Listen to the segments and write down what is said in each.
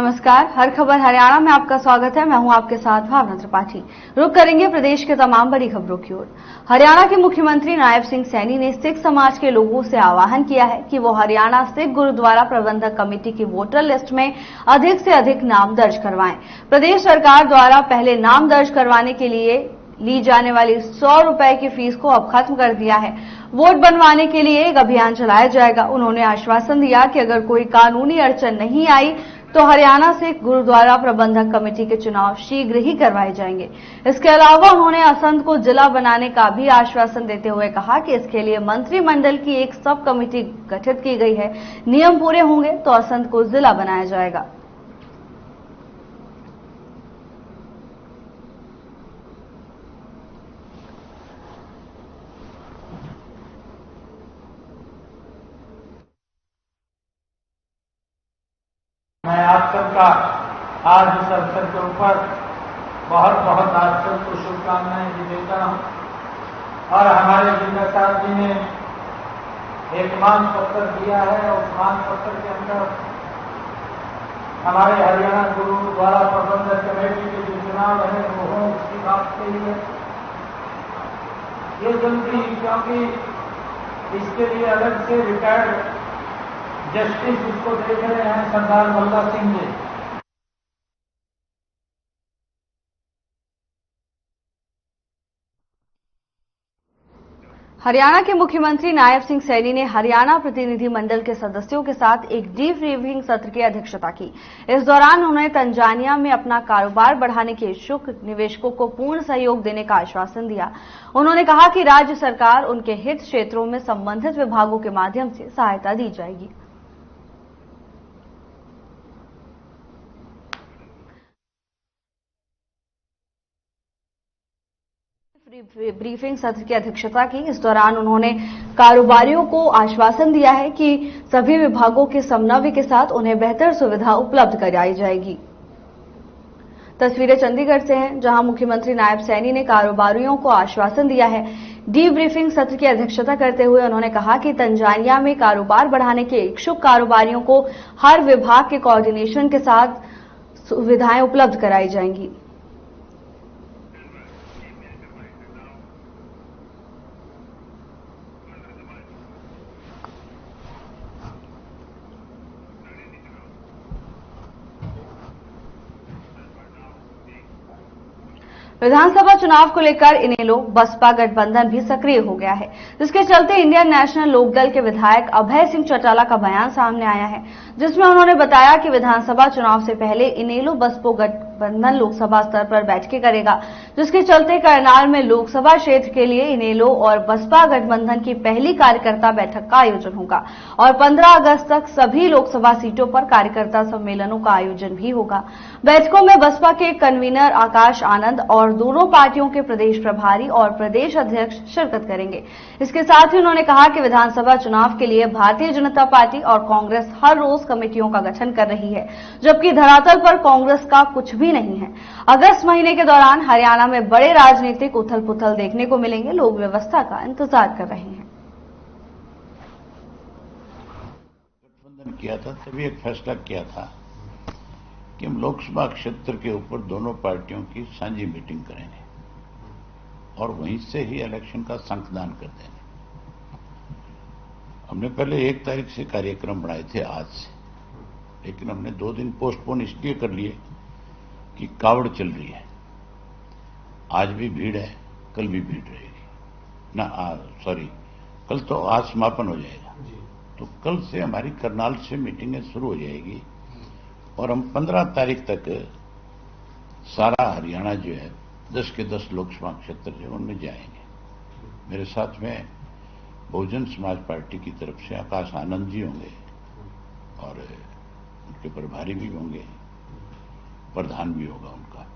नमस्कार, हर खबर हरियाणा में आपका स्वागत है। मैं हूं आपके साथ भावना त्रिपाठी। रुक करेंगे प्रदेश के तमाम बड़ी खबरों की ओर। हरियाणा के मुख्यमंत्री नायब सिंह सैनी ने सिख समाज के लोगों से आह्वान किया है कि वो हरियाणा सिख गुरुद्वारा प्रबंधक कमेटी की वोटर लिस्ट में अधिक से अधिक नाम दर्ज करवाएं। प्रदेश सरकार द्वारा पहले नाम दर्ज करवाने के लिए ली जाने वाली 100 रुपए की फीस को अब खत्म कर दिया है। वोट बनवाने के लिए एक अभियान चलाया जाएगा। उन्होंने आश्वासन दिया कि अगर कोई कानूनी अड़चन नहीं आई तो हरियाणा से गुरुद्वारा प्रबंधक कमेटी के चुनाव शीघ्र ही करवाए जाएंगे। इसके अलावा उन्होंने असंध को जिला बनाने का भी आश्वासन देते हुए कहा कि इसके लिए मंत्रिमंडल की एक सब कमेटी गठित की गई है। नियम पूरे होंगे तो असंध को जिला बनाया जाएगा। मैं आप सबका आज इस अवसर के ऊपर बहुत बहुत आप सबको शुभकामनाएं भी देता हूं। और हमारे जिला साहब जी ने एक मांग पत्र दिया है। उस मांग पत्र के अंदर हमारे हरियाणा गुरुद्वारा प्रबंधक कमेटी के जो चुनाव है वो हो, उसकी बात के लिए ये जल्दी, क्योंकि इसके लिए अलग से रिटायर्ड जस्टिस इसको देख रहे हैं, सरदार बल्ला सिंह जी। हरियाणा के मुख्यमंत्री नायब सिंह सैनी ने हरियाणा प्रतिनिधि मंडल के सदस्यों के साथ एक डीब्रीफिंग सत्र की अध्यक्षता की। इस दौरान उन्होंने तंजानिया में अपना कारोबार बढ़ाने के इच्छुक निवेशकों को पूर्ण सहयोग देने का आश्वासन दिया। उन्होंने कहा कि राज्य सरकार उनके हित क्षेत्रों में संबंधित विभागों के माध्यम से सहायता दी जाएगी। ब्रीफिंग सत्र की अध्यक्षता की। इस दौरान उन्होंने कारोबारियों को आश्वासन दिया है कि सभी विभागों के समन्वय के साथ उन्हें बेहतर सुविधा उपलब्ध कराई जाएगी। तस्वीरें चंडीगढ़ से हैं, जहां मुख्यमंत्री नायब सैनी ने कारोबारियों को आश्वासन दिया है। डीब्रीफिंग सत्र की अध्यक्षता करते हुए उन्होंने कहा कि तंजानिया में कारोबार बढ़ाने के इच्छुक कारोबारियों को हर विभाग के कोऑर्डिनेशन के साथ सुविधाएं उपलब्ध कराई जाएंगी। विधानसभा चुनाव को लेकर इनेलो बसपा गठबंधन भी सक्रिय हो गया है, जिसके चलते इंडियन नेशनल लोकदल के विधायक अभय सिंह चौटाला का बयान सामने आया है, जिसमें उन्होंने बताया कि विधानसभा चुनाव से पहले इनेलो बसपा गठबंधन लोकसभा स्तर पर बैठकें करेगा, जिसके चलते करनाल में लोकसभा क्षेत्र के लिए इनेलो और बसपा गठबंधन की पहली कार्यकर्ता बैठक का आयोजन होगा और 15 अगस्त तक सभी लोकसभा सीटों पर कार्यकर्ता सम्मेलनों का आयोजन भी होगा। बैठकों में बसपा के कन्वीनर आकाश आनंद और दोनों पार्टियों के प्रदेश प्रभारी और प्रदेश अध्यक्ष शिरकत करेंगे। इसके साथ ही उन्होंने कहा कि विधानसभा चुनाव के लिए भारतीय जनता पार्टी और कांग्रेस हर रोज कमेटियों का गठन कर रही है, जबकि धरातल पर कांग्रेस का कुछ भी नहीं है। अगस्त महीने के दौरान हरियाणा में बड़े राजनीतिक उथल पुथल देखने को मिलेंगे। लोग व्यवस्था का इंतजार कर रहे हैं। गठबंधन किया था, तभी एक फैसला किया था कि हम लोकसभा क्षेत्र के ऊपर दोनों पार्टियों की साझी मीटिंग करेंगे और वहीं से ही इलेक्शन का संकदान कर देंगे। हमने पहले 1 तारीख से कार्यक्रम बनाए थे आज से, लेकिन हमने 2 दिन पोस्टपोन इसलिए कर लिए कि कावड़ चल रही है। आज भी भीड़ है, कल भी भीड़ रहेगी कल तो आज समापन हो जाएगा, तो कल से हमारी करनाल से मीटिंगें शुरू हो जाएगी और हम 15 तारीख तक सारा हरियाणा जो है 10 के 10 लोकसभा क्षेत्र जो उनमें जाएंगे। मेरे साथ में बहुजन समाज पार्टी की तरफ से आकाश आनंद जी होंगे और उनके प्रभारी भी होंगे, प्रधान भी होगा उनका,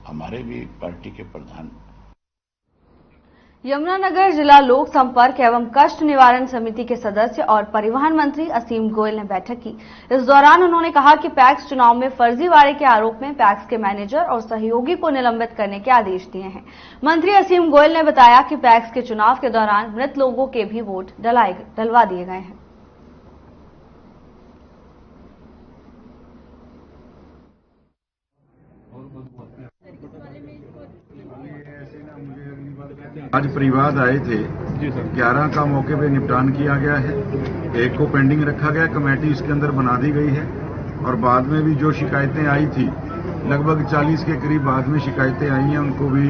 हमारे भी पार्टी के प्रधान। यमुनानगर जिला लोक संपर्क एवं कष्ट निवारण समिति के सदस्य और परिवहन मंत्री असीम गोयल ने बैठक की। इस दौरान उन्होंने कहा कि पैक्स चुनाव में फर्जीवाड़े के आरोप में पैक्स के मैनेजर और सहयोगी को निलंबित करने के आदेश दिए हैं। मंत्री असीम गोयल ने बताया कि पैक्स के चुनाव के दौरान मृत लोगों के भी वोट डलवा दिए गए हैं। आज परिवाद आए थे जी सर। 11 का मौके पे निपटान किया गया है, एक को पेंडिंग रखा गया, कमेटी इसके अंदर बना दी गई है और बाद में भी जो शिकायतें आई थी लगभग 40 के करीब बाद में शिकायतें आई हैं, उनको भी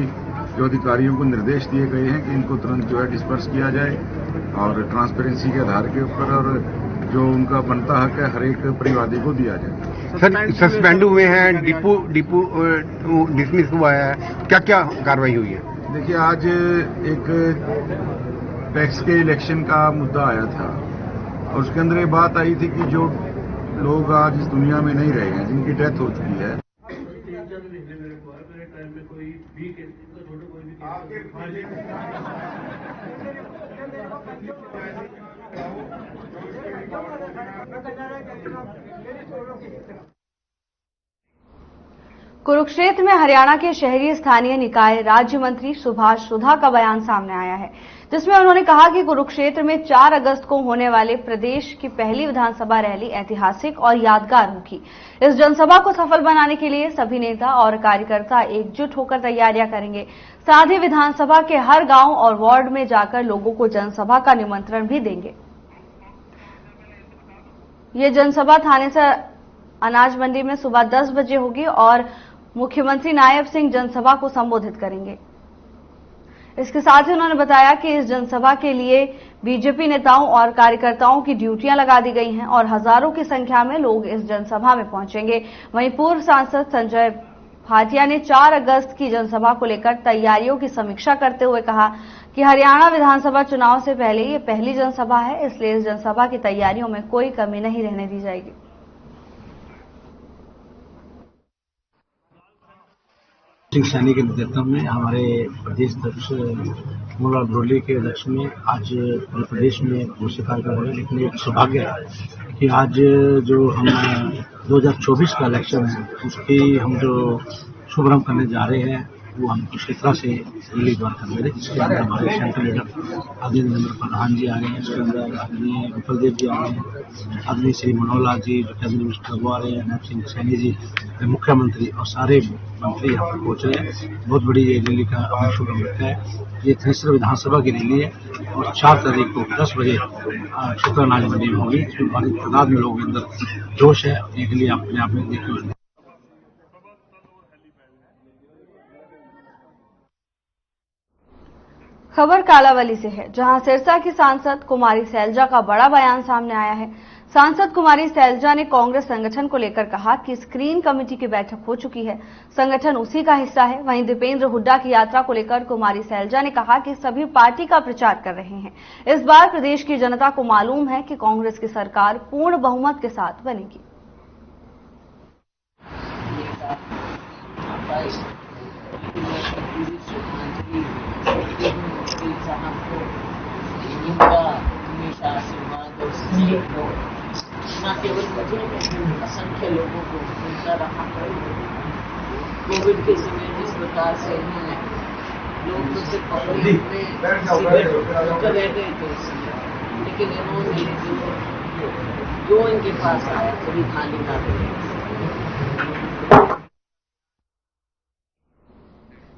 जो अधिकारियों को निर्देश दिए गए हैं कि इनको तुरंत जो है डिस्पर्स किया जाए और ट्रांसपेरेंसी के आधार के ऊपर और जो उनका बनता हक है हर एक परिवादी को दिया जाए। सर सस्पेंड हुए हैं, डिपो डिसमिस हुआ है, क्या क्या कार्रवाई हुई है? देखिए आज एक टैक्स के इलेक्शन का मुद्दा आया था और उसके अंदर ये बात आई थी कि जो लोग आज इस दुनिया में नहीं रहे हैं, जिनकी डेथ हो चुकी है, कुरुक्षेत्र में हरियाणा के शहरी स्थानीय निकाय राज्य मंत्री सुभाष सुधा का बयान सामने आया है, जिसमें उन्होंने कहा कि कुरुक्षेत्र में 4 अगस्त को होने वाले प्रदेश की पहली विधानसभा रैली ऐतिहासिक और यादगार होगी। इस जनसभा को सफल बनाने के लिए सभी नेता और कार्यकर्ता एकजुट होकर तैयारियां करेंगे। साथ ही विधानसभा के हर गांव और वार्ड में जाकर लोगों को जनसभा का निमंत्रण भी देंगे। ये जनसभा थाने से अनाज मंडी में सुबह 10 बजे होगी और मुख्यमंत्री नायब सिंह जनसभा को संबोधित करेंगे। इसके साथ ही उन्होंने बताया कि इस जनसभा के लिए बीजेपी नेताओं और कार्यकर्ताओं की ड्यूटियां लगा दी गई हैं और हजारों की संख्या में लोग इस जनसभा में पहुंचेंगे। वहीं पूर्व सांसद संजय भाटिया ने 4 अगस्त की जनसभा को लेकर तैयारियों की समीक्षा करते हुए कहा कि हरियाणा विधानसभा चुनाव से पहले ये पहली जनसभा है, इसलिए इस जनसभा की तैयारियों में कोई कमी नहीं रहने दी जाएगी। सिंह सैनी के नेतृत्व में हमारे प्रदेश अध्यक्ष मोहनलाल ब्रोली के अध्यक्ष में आज पूरे प्रदेश में बहुत से कार्यक्रम हो रहे हैं, लेकिन एक सौभाग्य है कि आज जो हम 2024 का इलेक्शन है उसकी हम जो शुभारंभ करने जा रहे हैं वो हम कुरुक्षेत्र से रैली द्वारा कर रहे हैं, जिसके अंदर हमारे सेंट्रल लीडर आदरणीय नरेंद्र प्रधान जी आ रहे हैं, इसके अंदर आदरणीय गोपाल देव जी आ रहे हैं, आदरणीय श्री मनोहर लाल जी जो कैबिनेट मिनिस्टर वो आ रहे हैं, नायब सिंह सैनी जी मुख्यमंत्री और सारे मंत्री यहाँ पर पहुंच रहे हैं। बहुत बड़ी ये रैली का हमें शुभारंभ रखा है। ये तीसरा विधानसभा की रैली है और 4 तारीख को 10 बजे क्षेत्र अनाज मंडी में होगी। इसमें बड़ी तादाद में लोगों के अंदर जोश है, एक लिए अपने आप में देखिए। खबर कालावली से है, जहां सिरसा की सांसद कुमारी सैलजा का बड़ा बयान सामने आया है। सांसद कुमारी सैलजा ने कांग्रेस संगठन को लेकर कहा कि स्क्रीन कमेटी की बैठक हो चुकी है, संगठन उसी का हिस्सा है। वहीं दीपेंद्र हुड्डा की यात्रा को लेकर कुमारी सैलजा ने कहा कि सभी पार्टी का प्रचार कर रहे हैं। इस बार प्रदेश की जनता को मालूम है कि कांग्रेस की सरकार पूर्ण बहुमत के साथ बनेगी। न केवल मुझे असंख्य लोगों को मिलता रहा है। कोविड के समय जिस प्रकार से लोग तो सिर्फ पकड़े में रह गए थे, लेकिन इन्होंने जो इनके पास आया कभी खाली ना गए।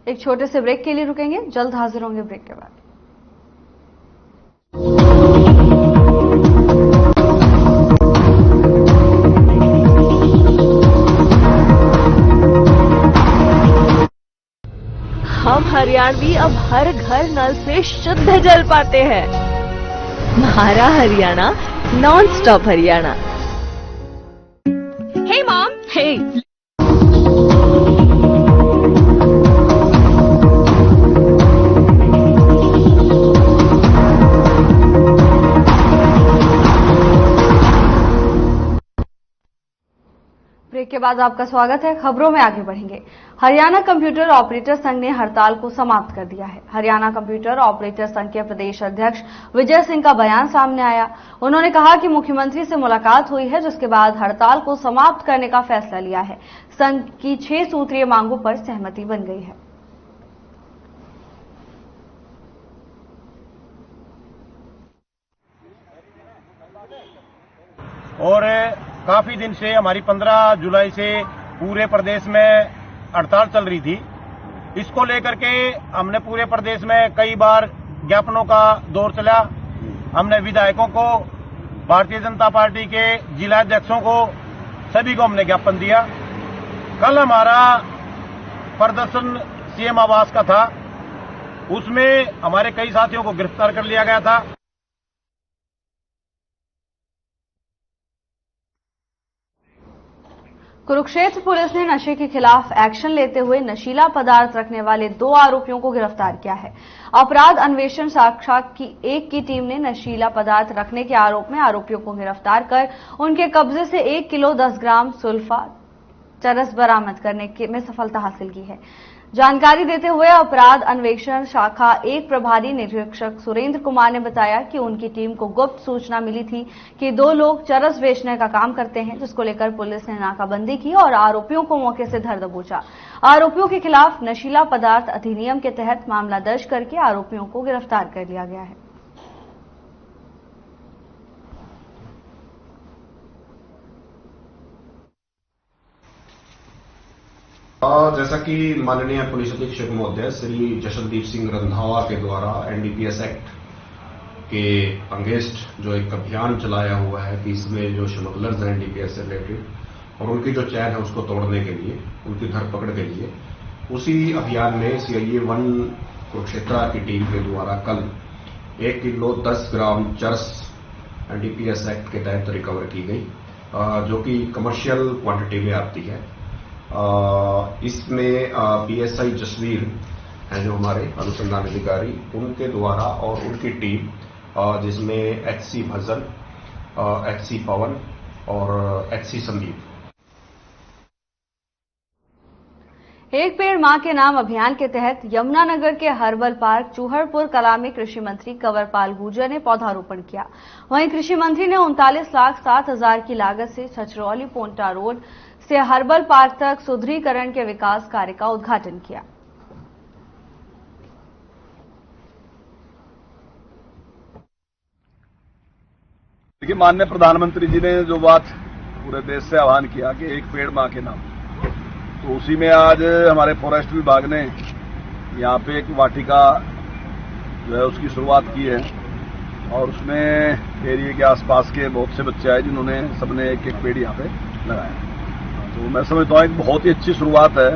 एक छोटे से ब्रेक के लिए रुकेंगे, जल्द हाजिर होंगे ब्रेक के बाद। हम हरियाणवी अब हर घर नल से शुद्ध जल पाते हैं। हमारा हरियाणा नॉन स्टॉप हरियाणा। हे मॉम, हे ब्रेक के बाद आपका स्वागत है। खबरों में आगे बढ़ेंगे। हरियाणा कंप्यूटर ऑपरेटर संघ ने हड़ताल को समाप्त कर दिया है। हरियाणा कंप्यूटर ऑपरेटर संघ के प्रदेश अध्यक्ष विजय सिंह का बयान सामने आया। उन्होंने कहा कि मुख्यमंत्री से मुलाकात हुई है, जिसके बाद हड़ताल को समाप्त करने का फैसला लिया है। संघ की 6 सूत्रीय मांगों पर सहमति बन गई है। और काफी दिन से हमारी 15 जुलाई से पूरे प्रदेश में हड़ताल चल रही थी इसको लेकर के हमने पूरे प्रदेश में कई बार ज्ञापनों का दौर चला। हमने विधायकों को, भारतीय जनता पार्टी के जिला अध्यक्षों को, सभी को हमने ज्ञापन दिया। कल हमारा प्रदर्शन सीएम आवास का था, उसमें हमारे कई साथियों को गिरफ्तार कर लिया गया था। कुरुक्षेत्र पुलिस ने नशे के खिलाफ एक्शन लेते हुए नशीला पदार्थ रखने वाले 2 आरोपियों को गिरफ्तार किया है। अपराध अन्वेषण शाखा की 1 की टीम ने नशीला पदार्थ रखने के आरोप में आरोपियों को गिरफ्तार कर उनके कब्जे से 1 किलो 10 ग्राम सुल्फा चरस बरामद करने में सफलता हासिल की है। जानकारी देते हुए अपराध अन्वेषण शाखा 1 प्रभारी निरीक्षक सुरेंद्र कुमार ने बताया कि उनकी टीम को गुप्त सूचना मिली थी कि 2 लोग चरस बेचने का काम करते हैं, जिसको लेकर पुलिस ने नाकाबंदी की और आरोपियों को मौके से धर दबोचा। आरोपियों के खिलाफ नशीला पदार्थ अधिनियम के तहत मामला दर्ज करके आरोपियों को गिरफ्तार कर लिया गया है। जैसा कि माननीय पुलिस अधीक्षक महोदय श्री जशनदीप सिंह रंधावा के द्वारा एनडीपीएस एक्ट के अगेंस्ट जो एक अभियान चलाया हुआ है कि इसमें जो स्मगलर्स हैं एनडीपीएस से रिलेटेड और उनकी जो चैन है उसको तोड़ने के लिए, उनकी धरपकड़ के लिए, उसी अभियान में सीआईए 1 कुरुक्षेत्र की टीम के द्वारा कल 1 किलो 10 ग्राम चरस एनडीपीएस एक्ट के तहत रिकवर की गई, जो कि कमर्शियल क्वांटिटी में आती है। इसमें पीएसआई जसवीर हैं जो हमारे अनुसंधान अधिकारी, उनके द्वारा और उनकी टीम जिसमें एचसी भजन, एचसी पवन और एचसी संदीप। एक पेड़ मां के नाम अभियान के तहत यमुनानगर के हर्बल पार्क चूहड़पुर कला में कृषि मंत्री कंवरपाल गुर्जर ने पौधारोपण किया। वहीं कृषि मंत्री ने 39,07,000 की लागत से छछरौली पोंटा रोड से हर्बल पार्क तक सुदृढ़ीकरण के विकास कार्य का उद्घाटन किया। देखिए, माननीय प्रधानमंत्री जी ने जो बात पूरे देश से आह्वान किया कि एक पेड़ मां के नाम, तो उसी में आज हमारे फॉरेस्ट विभाग ने यहाँ पे एक वाटिका जो है उसकी शुरुआत की है और उसमें एरिया के आसपास के बहुत से बच्चे आए जिन्होंने सबने एक एक पेड़ यहाँ पे लगाया। तो मैं समझता हूँ एक बहुत ही अच्छी शुरुआत है,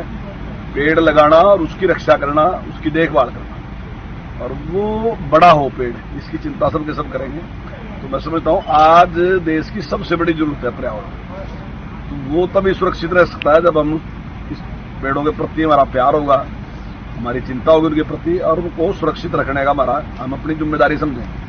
पेड़ लगाना और उसकी रक्षा करना, उसकी देखभाल करना और वो बड़ा हो पेड़, इसकी चिंता सब के सब करेंगे। तो मैं समझता हूँ आज देश की सबसे बड़ी जरूरत है पर्यावरण, तो वो तभी सुरक्षित रह सकता है जब हम इस पेड़ों के प्रति हमारा प्यार होगा, हमारी चिंता होगी उनके प्रति और उनको सुरक्षित रखने का हम अपनी जिम्मेदारी समझें।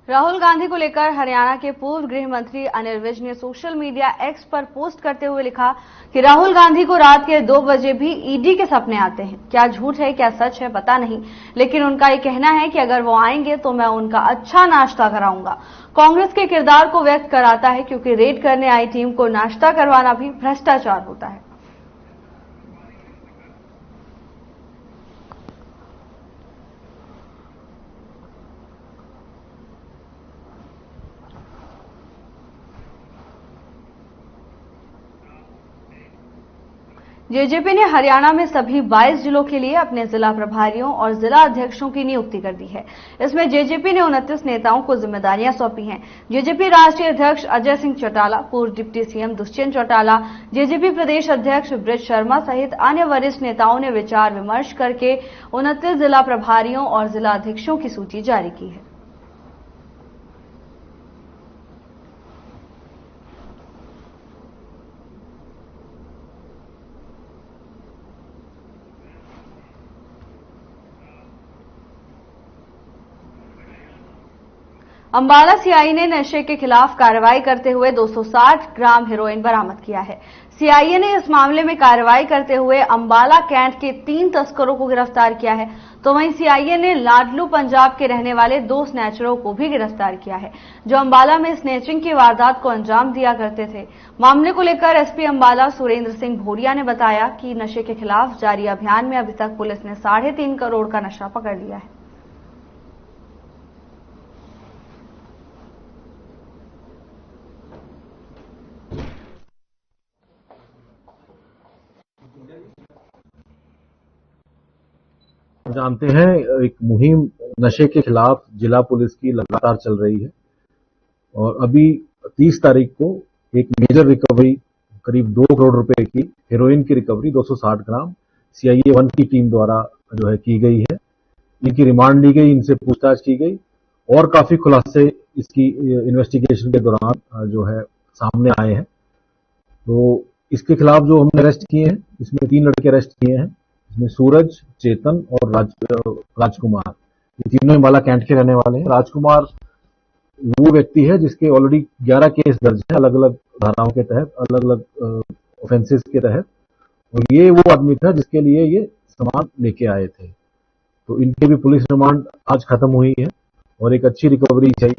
राहुल गांधी को लेकर हरियाणा के पूर्व गृह मंत्री अनिल विज ने सोशल मीडिया एक्स पर पोस्ट करते हुए लिखा कि राहुल गांधी को रात के 2 बजे भी ईडी के सपने आते हैं। क्या झूठ है क्या सच है पता नहीं, लेकिन उनका ये कहना है कि अगर वो आएंगे तो मैं उनका अच्छा नाश्ता कराऊंगा। कांग्रेस के किरदार को व्यक्त कराता है क्योंकि रेड करने आई टीम को नाश्ता करवाना भी भ्रष्टाचार होता है। जेजेपी ने हरियाणा में सभी 22 जिलों के लिए अपने जिला प्रभारियों और जिला अध्यक्षों की नियुक्ति कर दी है। इसमें जेजेपी ने 29 नेताओं को जिम्मेदारियां सौंपी हैं। जेजेपी राष्ट्रीय अध्यक्ष अजय सिंह चौटाला, पूर्व deputy CM Dushyant Chautala, JJP प्रदेश अध्यक्ष ब्रिज शर्मा सहित अन्य वरिष्ठ नेताओं ने विचार विमर्श करके 29 जिला प्रभारियों और जिला अध्यक्षों की सूची जारी की है। अंबाला सीआई ने नशे के खिलाफ कार्रवाई करते हुए 260 ग्राम हेरोइन बरामद किया है। सीआईए ने इस मामले में कार्रवाई करते हुए अंबाला कैंट के 3 तस्करों को गिरफ्तार किया है, तो वहीं सीआईए ने लाडलू पंजाब के रहने वाले 2 स्नैचरों को भी गिरफ्तार किया है, जो अंबाला में स्नैचिंग की वारदात को अंजाम दिया करते थे। मामले को लेकर एसपी अंबाला सुरेंद्र सिंह भोरिया ने बताया कि नशे के खिलाफ जारी अभियान में अभी तक पुलिस ने 3.5 करोड़ का नशा पकड़ लिया है। जानते हैं एक मुहिम नशे के खिलाफ जिला पुलिस की लगातार चल रही है और अभी 30 तारीख को एक मेजर रिकवरी करीब 2 करोड़ रुपए की हेरोइन की रिकवरी 260 ग्राम CIA 1 की टीम द्वारा जो है की गई है। इनकी रिमांड ली गई, इनसे पूछताछ की गई और काफी खुलासे इसकी इन्वेस्टिगेशन के दौरान जो है सामने आए हैं। तो इसके खिलाफ जो हमने अरेस्ट किए हैं, इसमें 3 लड़के अरेस्ट किए हैं। इसमें सूरज, चेतन और राजकुमार, ये तीनों हिमालय कैंट के रहने वाले हैं। राजकुमार वो व्यक्ति है जिसके ऑलरेडी 11 केस दर्ज है अलग अलग धाराओं के तहत, अलग अलग ऑफेंसेस के तहत, और ये वो आदमी था जिसके लिए ये सामान लेके आए थे। तो इनके भी पुलिस रिमांड आज खत्म हुई है और एक अच्छी रिकवरी चाहिए।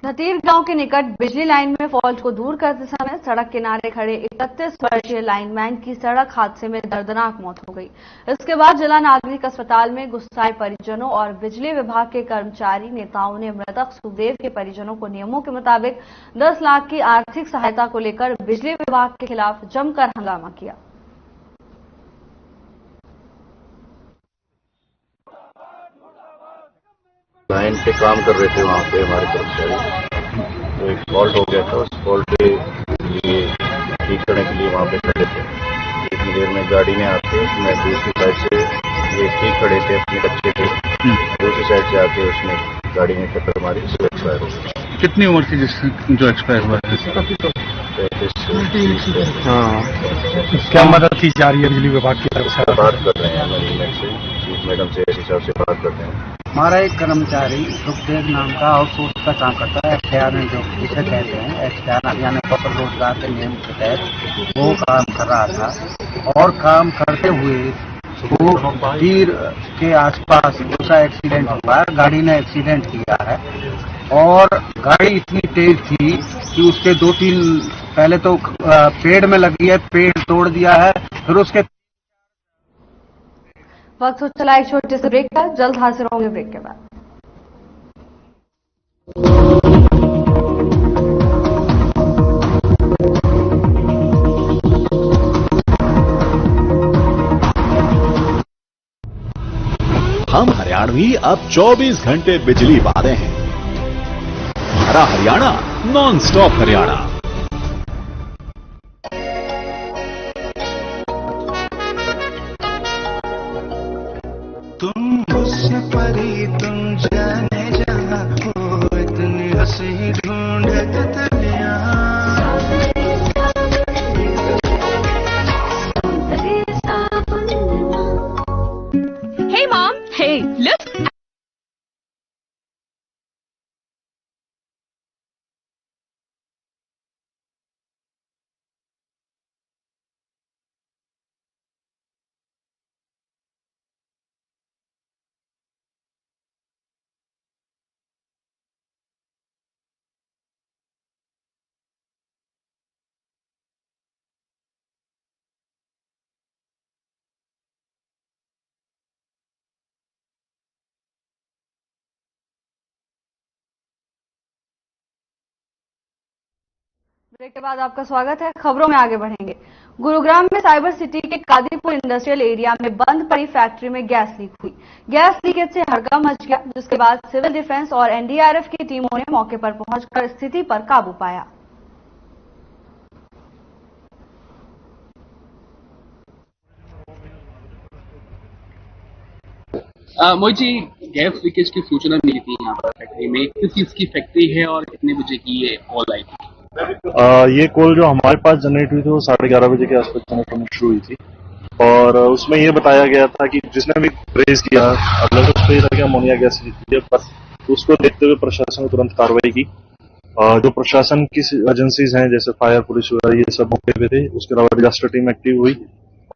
धतीर गांव के निकट बिजली लाइन में फॉल्ट को दूर करते समय सड़क किनारे खड़े 31 वर्षीय लाइनमैन की सड़क हादसे में दर्दनाक मौत हो गई। इसके बाद जिला नागरिक अस्पताल में गुस्साए परिजनों और बिजली विभाग के कर्मचारी नेताओं ने मृतक सुखदेव के परिजनों को नियमों के मुताबिक 10 लाख की आर्थिक सहायता को लेकर बिजली विभाग के खिलाफ जमकर हंगामा किया। लाइन पे काम कर रहे थे वहाँ पे हमारे कर्मचारी, तो एक फॉल्ट हो गया था। उस फॉल्ट के लिए ठीक करने के लिए वहाँ पे खड़े थे। इतनी देर में गाड़ी में आके उसमें दूसरी साइड से ये ठीक खड़े थे, अपने बच्चे थे, दूसरी साइड से आके उसने गाड़ी में टक्कर मारी, उससे एक्सपायर हो गया। कितनी उम्र थी जो एक्सपायर हुआ है? 35। हाँ, क्या मदद की जा रही है बिजली विभाग की तरफ से? बात कर रहे हैं मैनेजमेंट से, चीफ मैडम से इस हिसाब से बात कर रहे हैं। हमारा एक कर्मचारी सुखदेव नाम का आउटसोर्स का काम करता है, एचआर में जो जिसे कहते हैं एचआर, यानी कौशल रोजगार के नियम के तहत वो काम कर रहा था और काम करते हुए वो तीर के आसपास उसका एक्सीडेंट हुआ है। गाड़ी ने एक्सीडेंट किया है और गाड़ी इतनी तेज थी कि उसके 2-3 पहले तो पेड़ में लगी है, पेड़ तोड़ दिया है, फिर उसके वक्त हो चला एक छोटे से ब्रेक का, जल्द हाजिर होंगे ब्रेक के बाद। हम हरियाणवी अब 24 घंटे बिजली पाते हैं। हमारा हरियाणा, नॉन स्टॉप हरियाणा। तुम मुझसे परी, तुम जाने जहाँ हो, इतनी हंसी ढूंढे तितलियाँ। Hey mom, hey, look. Break के बाद आपका स्वागत है। खबरों में आगे बढ़ेंगे। गुरुग्राम में साइबर सिटी के कादीपुर इंडस्ट्रियल एरिया में बंद पड़ी फैक्ट्री में गैस लीक हुई। गैस लीकेज से हड़कंप मच गया, जिसके बाद सिविल डिफेंस और एनडीआरएफ की टीमों ने मौके पर पहुंचकर स्थिति पर काबू पाया। मोहित जी, गैस लीकेज की सूचना मिली थी यहाँ पर फैक्ट्री में, किस चीज की फैक्ट्री है और कितने बजे की ये कॉल आई थी? ये कॉल जो हमारे पास जनरेट हुई थी वो 11:30 बजे के आसपास जनरेट होनी शुरू हुई थी और उसमें ये बताया गया था कि जिसने भी रेज किया अलग उस पर था कि अमोनिया गैस लीक है, पर उसको देखते हुए प्रशासन ने तुरंत कार्रवाई की। जो प्रशासन की एजेंसीज हैं जैसे फायर, पुलिस वगैरह, ये सब मौके पे थे। उसके अलावा डिजास्टर टीम एक्टिव हुई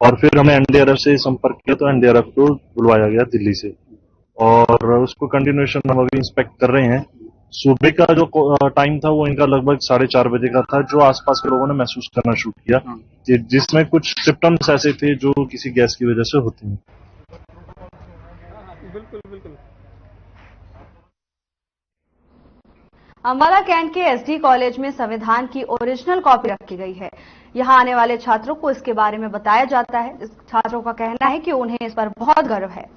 और फिर हमें एनडीआरएफ से संपर्क किया तो एनडीआरएफ को बुलवाया गया दिल्ली से और उसको कंटिन्यूएशन हम अभी इंस्पेक्ट कर रहे हैं। सुबह का जो टाइम था वो इनका लगभग 4:30 बजे का था, जो आसपास के लोगों ने महसूस करना शुरू किया जिसमें कुछ सिम्टम्स ऐसे थे जो किसी गैस की वजह से होते हैं। बिल्कुल। अंबाला कैंट के एसडी कॉलेज में संविधान की ओरिजिनल कॉपी रखी गई है। यहाँ आने वाले छात्रों को इसके बारे में बताया जाता है। इस छात्रों का कहना है कि उन्हें इस पर बहुत गर्व है।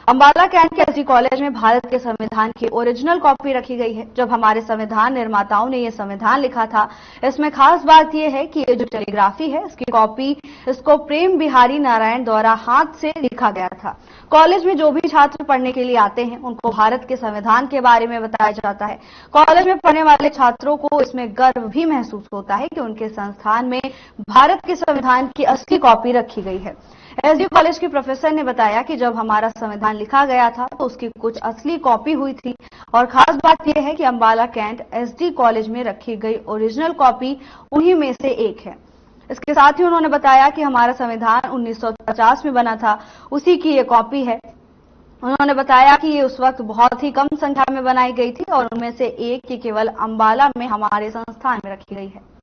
अंबाला कैंट के एसडी कॉलेज में भारत के संविधान की ओरिजिनल कॉपी रखी गई है। जब हमारे संविधान निर्माताओं ने ये संविधान लिखा था, इसमें खास बात यह है कि ये जो टेलीग्राफी है, इसकी कॉपी इसको प्रेम बिहारी नारायण द्वारा हाथ से लिखा गया था। कॉलेज में जो भी छात्र पढ़ने के लिए आते हैं, उनको भारत के संविधान के बारे में बताया जाता है। कॉलेज में पढ़ने वाले छात्रों को इसमें गर्व भी महसूस होता है कि उनके संस्थान में भारत के संविधान की असली कॉपी रखी गई है। एसडी कॉलेज के प्रोफेसर ने बताया कि जब हमारा संविधान लिखा गया था तो उसकी कुछ असली कॉपी हुई थी और खास बात यह है कि अंबाला कैंट एसडी कॉलेज में रखी गई ओरिजिनल कॉपी उन्हीं में से एक है। इसके साथ ही उन्होंने बताया कि हमारा संविधान 1950 में बना था, उसी की ये कॉपी है। उन्होंने बताया कि ये उस वक्त बहुत ही कम संख्या में बनाई गई थी और उनमें से एक की केवल अंबाला में हमारे संस्थान में रखी गई है।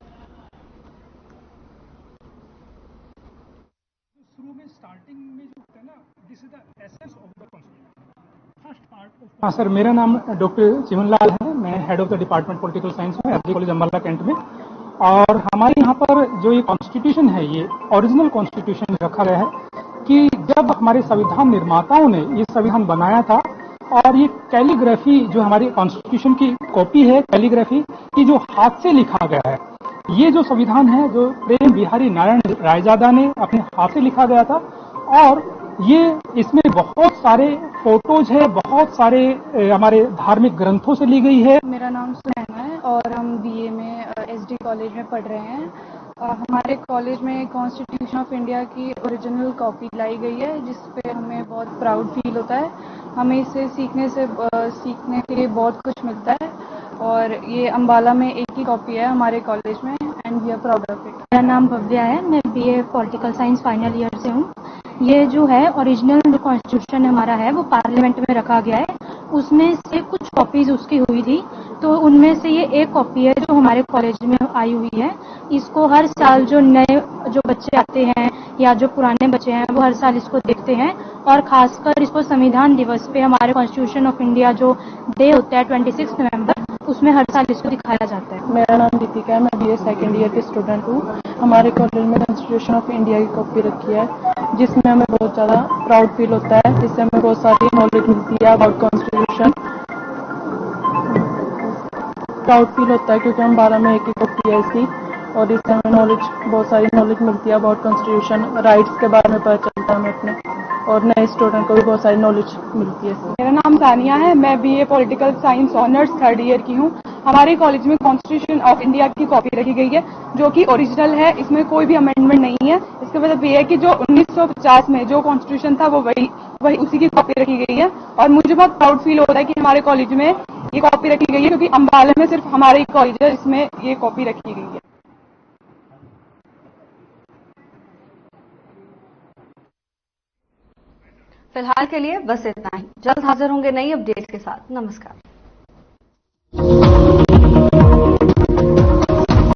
हाँ सर, मेरा नाम डॉक्टर चिमनलाल है। मैं head of the department political science में एसडी कॉलेज अंबाला कैंट में। और हमारे यहाँ पर जो ये कॉन्स्टिट्यूशन है, ये ओरिजिनल कॉन्स्टिट्यूशन रखा गया है कि जब हमारे संविधान निर्माताओं ने ये संविधान बनाया था और ये कैलीग्राफी जो हमारी कॉन्स्टिट्यूशन की कॉपी है, कैलीग्राफी की जो हाथ से लिखा गया है, ये जो संविधान है जो प्रेम बिहारी नारायण रायजादा ने अपने हाथ से लिखा गया था और ये इसमें बहुत सारे फोटोज है, बहुत सारे हमारे धार्मिक ग्रंथों से ली गई है। मेरा नाम सुनैना है और हम बीए में एसडी कॉलेज में पढ़ रहे हैं। हमारे कॉलेज में कॉन्स्टिट्यूशन ऑफ इंडिया की ओरिजिनल कॉपी लाई गई है, जिस पे हमें बहुत प्राउड फील होता है। हमें इसे सीखने के लिए बहुत कुछ मिलता है और ये अंबाला में एक ही कॉपी है हमारे कॉलेज में and we are proud of it. मेरा नाम भव्या है, मैं BA political science final year से हूँ। ये जो है ओरिजिनल जो कॉन्स्टिट्यूशन हमारा है वो पार्लियामेंट में रखा गया है, उसमें से कुछ कॉपीज उसकी हुई थी, तो उनमें से ये एक कॉपी है जो हमारे कॉलेज में आई हुई है। इसको हर साल जो नए जो बच्चे आते हैं या जो पुराने बच्चे हैं वो हर साल इसको देखते हैं और खासकर इसको संविधान दिवस पे हमारे कॉन्स्टिट्यूशन ऑफ इंडिया जो डे होता है 26 नवंबर, उसमें हर साल इसको दिखाया जाता है। मेरा नाम दीपिका है, मैं बीए सेकेंड ईयर की स्टूडेंट हूँ। हमारे कॉलेज में कॉन्स्टिट्यूशन ऑफ इंडिया की कॉपी रखी है, जिसमें हमें बहुत ज़्यादा प्राउड फील होता है, जिससे हमें बहुत सारी नॉलेज मिलती है अबाउट कॉन्स्टिट्यूशन। प्राउड फील होता है क्योंकि हम 12 में एक ही कॉपी है इसकी और इससे हमें बहुत सारी नॉलेज मिलती है अबाउट कॉन्स्टिट्यूशन, राइट्स के बारे में पता चलता है हमें अपने, और नए स्टूडेंट को भी बहुत सारी नॉलेज मिलती है। मेरा नाम सानिया है, मैं BA political science honours third year की हूँ। हमारे कॉलेज में कॉन्स्टिट्यूशन ऑफ इंडिया की कॉपी रखी गई है जो कि ओरिजिनल है, इसमें कोई भी अमेंडमेंट नहीं है। इसके मतलब ये है कि जो 1950 में जो कॉन्स्टिट्यूशन था वो वही उसी की कॉपी रखी गई है और मुझे बहुत प्राउड फील होता है कि हमारे कॉलेज में ये कॉपी रखी गई है, क्योंकि अंबाला में सिर्फ हमारा ही कॉलेज है जिसमें ये कॉपी रखी गई है। फिलहाल के लिए बस इतना ही। जल्द हाजिर होंगे नई अपडेट्स के साथ। नमस्कार।